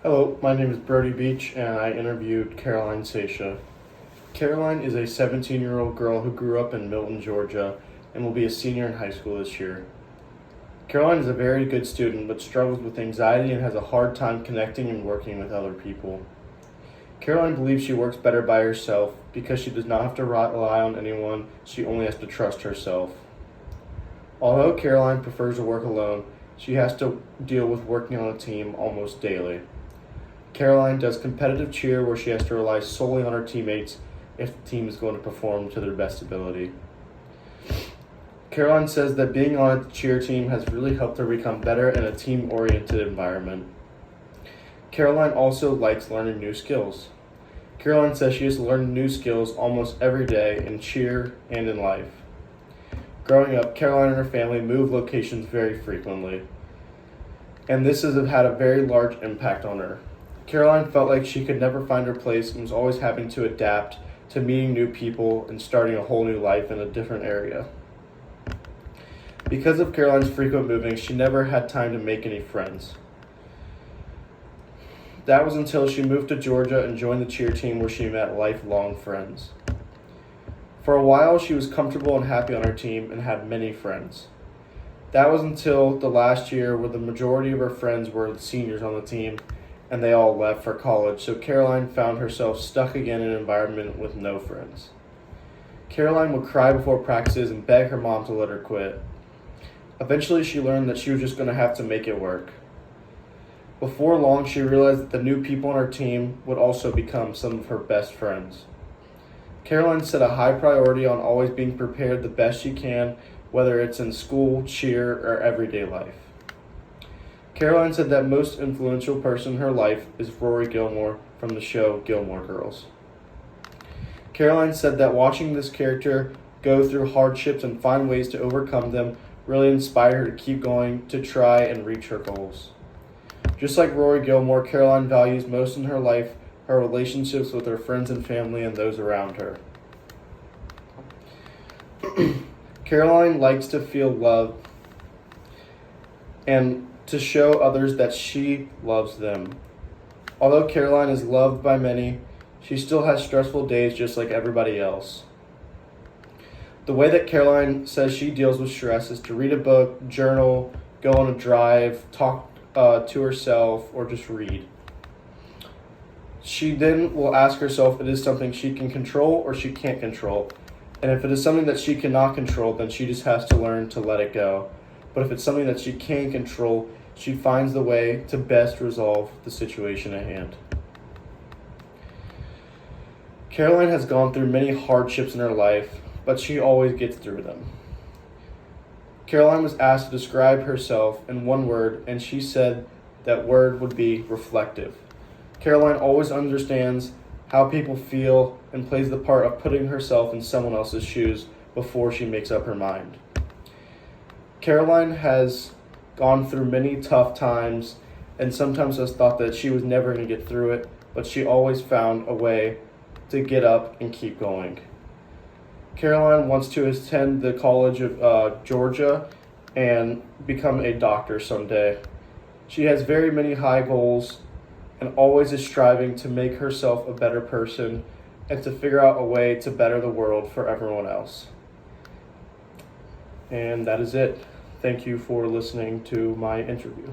Hello, my name is Brody Beach, and I interviewed Caroline Sasha. Caroline is a 17-year-old girl who grew up in Milton, Georgia, and will be a senior in high school this year. Caroline is a very good student, but struggles with anxiety and has a hard time connecting and working with other people. Caroline believes she works better by herself because she does not have to rely on anyone, she only has to trust herself. Although Caroline prefers to work alone, she has to deal with working on a team almost daily. Caroline does competitive cheer where she has to rely solely on her teammates if the team is going to perform to their best ability. Caroline says that being on a cheer team has really helped her become better in a team-oriented environment. Caroline also likes learning new skills. Caroline says she has to learn new skills almost every day in cheer and in life. Growing up, Caroline and her family moved locations very frequently, and this has had a very large impact on her. Caroline felt like she could never find her place and was always having to adapt to meeting new people and starting a whole new life in a different area. Because of Caroline's frequent moving, she never had time to make any friends. That was until she moved to Georgia and joined the cheer team where she met lifelong friends. For a while, she was comfortable and happy on her team and had many friends. That was until the last year where the majority of her friends were seniors on the team and they all left for college, so Caroline found herself stuck again in an environment with no friends. Caroline would cry before practices and beg her mom to let her quit. Eventually, she learned that she was just going to have to make it work. Before long, she realized that the new people on her team would also become some of her best friends. Caroline set a high priority on always being prepared the best she can, whether it's in school, cheer, or everyday life. Caroline said that most influential person in her life is Rory Gilmore from the show Gilmore Girls. Caroline said that watching this character go through hardships and find ways to overcome them really inspired her to keep going to try and reach her goals. Just like Rory Gilmore, Caroline values most in her life her relationships with her friends and family and those around her. Caroline likes to feel loved and to show others that she loves them. Although Caroline is loved by many, she still has stressful days just like everybody else. The way that Caroline says she deals with stress is to read a book, journal, go on a drive, talk to herself, or just read. She then will ask herself if it is something she can control or she can't control. And if it is something that she cannot control, then she just has to learn to let it go. But if it's something that she can control, she finds the way to best resolve the situation at hand. Caroline has gone through many hardships in her life, but she always gets through them. Caroline was asked to describe herself in one word, and she said that word would be reflective. Caroline always understands how people feel and plays the part of putting herself in someone else's shoes before she makes up her mind. Caroline has gone through many tough times and sometimes has thought that she was never going to get through it, but she always found a way to get up and keep going. Caroline wants to attend the College of Georgia and become a doctor someday. She has very many high goals and always is striving to make herself a better person and to figure out a way to better the world for everyone else. And that is it. Thank you for listening to my interview.